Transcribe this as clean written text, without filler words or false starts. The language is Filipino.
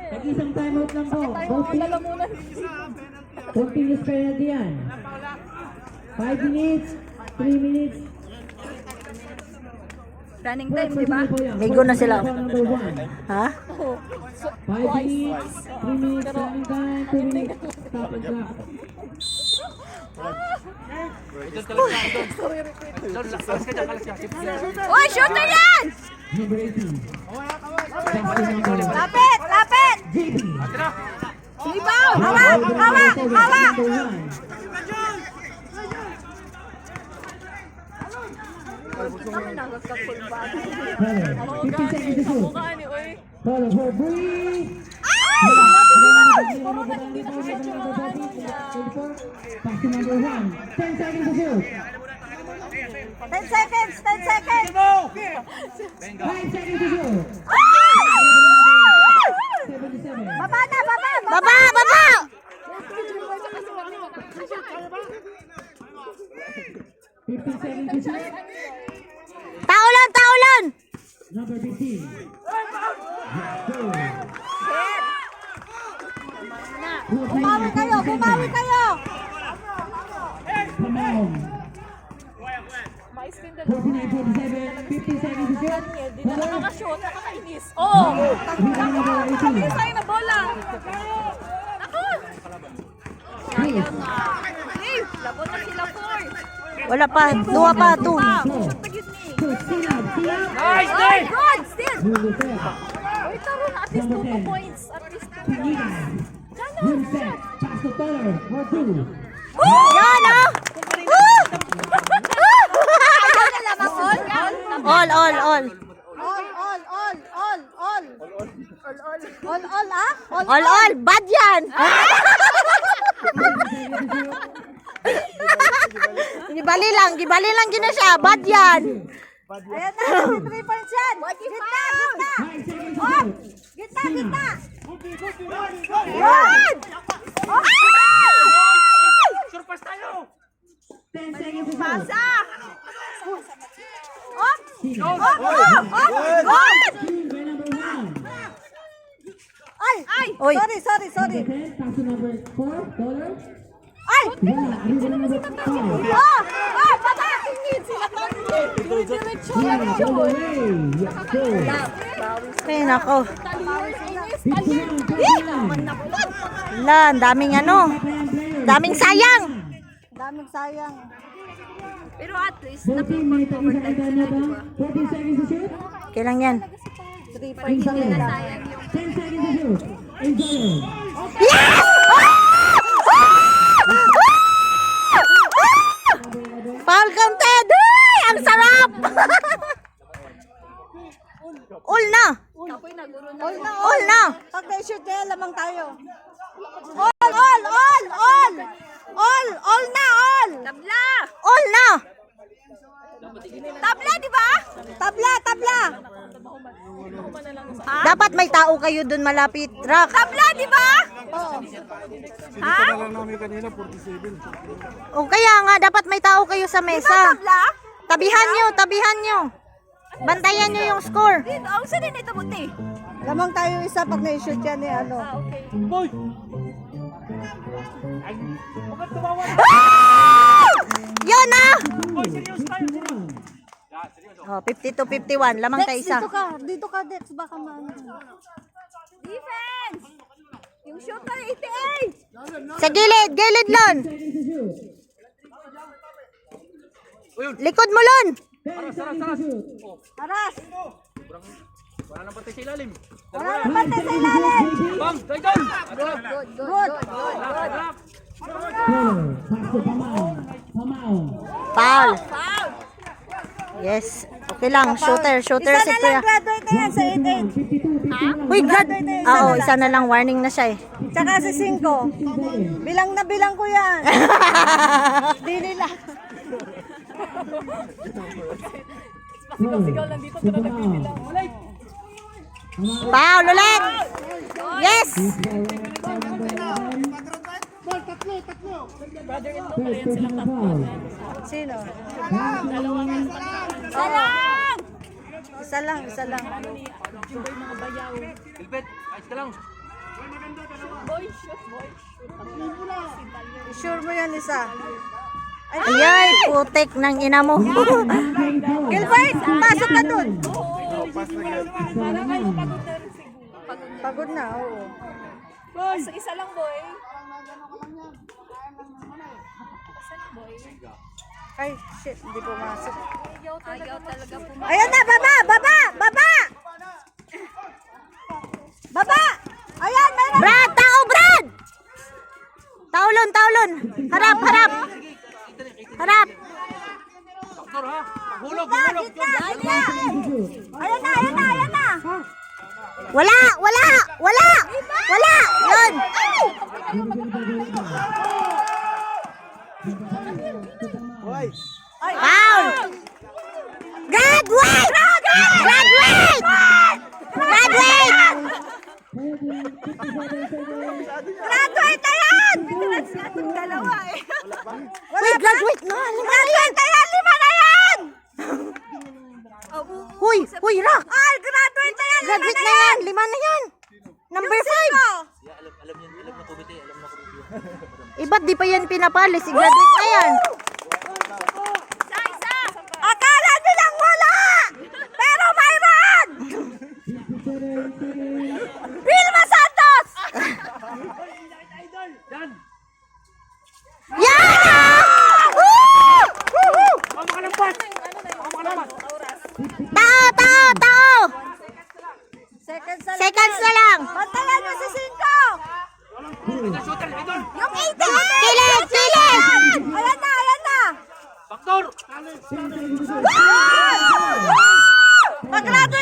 Nag-isang timeout lang po. Continuous penalty yan. 5 minutes, 3 minutes. Running time, di ba? Ligo na sila. Ha? 5 minutes, 3 minutes, running time, 2 minutes, stop and clock. Uy, shooter yan! Number 18. Lapit! Lapit! JB. Rebound! Hawak! Hawak! Hawak! Follow. 15 seconds to shoot. Follow for Bree. Pass to number 1. 10 seconds to shoot. 10 seconds! 10 seconds! 5 seconds to shoot. 77. Baba na! Baba! Baba! Baba! 15 seconds to shoot. Taulan! Taulan! Number 15. Bumawi kayo! Bumawi kayo! Come on. 49-47. 15 seconds to shoot. Follow. Nakaka-shoot! Nakakainis! Oh! Rebound number 18. Sa'yo na bola! Ako! Please. Dave! Labot na sila 4! Wala pa. Dua pa. Two. Shoot na yun ni! Shoot. Sinab. Sinab. Nice! Nice! Good! Still! Rule set. Uy, taro na! At least 2 points! At least 2 Pinida. Rule set. Pass to Taylor for 2. Yan ah! Ayaw na lamang all! All, all, all. All, ah? All, all. Bad yan! Gibali lang gina siya. Bad yan. Ayan na! 3 points yan! Gitna! Gitna! 5 seconds to shoot. Gitna! Gitna! Yan! Surpas tayo! 10 seconds to shoot. Pasa! Op! Sinab. Op! Op! Op! Good! Team by number 1. Ay! Ay! Oy. Sorry! Number 10. Pass to number 4. Taylor. Ay! Wala. Rebound number 5. Oh! Oh! Baba! Tingin sila diretso! Sinab. All the way. Let's go. Ay, nako. 51-49. Wala, ang daming ano. Daming sayang. Daming sayang. Pero at least, 14 may tag-isa kay Danya ba? 14 seconds to shoot. Kailan yan? 3 points Enjoy. nila. 10 seconds to shoot. Enjoy. Yes! Foul counted! Ay, ang sarap! All na! All na! All na! Pag na-shoot kaya lamang tayo. All! All! All! All! All! All na! All! Tabla! All na! Tabla, di ba? Tabla! Tabla! Dapat may tao kayo dun malapit. Rock. Tabla, di ba? Oo. Ha? O kaya nga, dapat may tao kayo sa Di ba mesa. tabla? Tabihan nyo, tabihan nyo. Bantayan nyo yung score. Dito, ang sinin ito buti. Lamang tayo isa pag na-shoot yan eh, ano. Boy! Yun na! Boy, serious tayo! Oh, 52-51. Lamang tayo isa. Dito ka, Dex, baka maano. Defense! Yung shoot ka 88! Sa gilid, gilid lon. Seconds to shoot. Likod mo lon. 10 seconds to shoot. Aras! Wala nang patay sa ilalim. Wala na bantay sa ilalim! Bang! Daidol! Good! Taylor. Pass to Pamao. Pamao. Foul. Foul! Yes. Okay lang. Shooter si Isa na lang, Kuya. graduate na yan sa 52, 51. Uy, grad. Oo, isa na lang. Warning na siya eh. 88. Tsaka si 5. Bilang na bilang ko yan. Di nila. Sigaw lang dito para nagbibilang. Foul ulit. Yes. Sino? Dalawang Isa lang! Isa lang. Gilbert, ayos ka lang. Sure mo yan, isa. Ayay, putik ng ina mo. Gilbert, pasok ka dun. Pagod na, oo. Isa lang, boy. Ay, shit, hindi pumasok. Ayaw talaga po. Ayan na, baba, baba, baba! Baba! Ayan, meron! Brad, tao, Brad! Taulon, taulon. Harap, harap. Harap. Doktor ha. Hulog, Gitna, hulog. gitna, gitna! Ayan na, ayan na, ayan na! Wala, wala, wala. Wala. Yun. Foul. Graduate! Graduate! Graduate! Graduate na yan! Bitiras nga itong dalawa eh. Uy, graduate na. Graduate na yan! Lima na yan! Huy, huy, Rock. Ay, graduate na yan! Graduate na yan. Lima na yan. Number 5. Iba't di pa yan pinapali. Si graduate na yan. Akala nilang wala! Pero mayroon! Vilma Santos! Yan. Yan! Woo! Woo! Makalampas. Makalampas. Tao, tao, tao. Seconds na lang. Seconds na lang. Bantayan niyo si Cinco! Shooter, idol. Yung 80! Kilig, kilig. Ayan na, ayan na! Doktor. Mag-graduate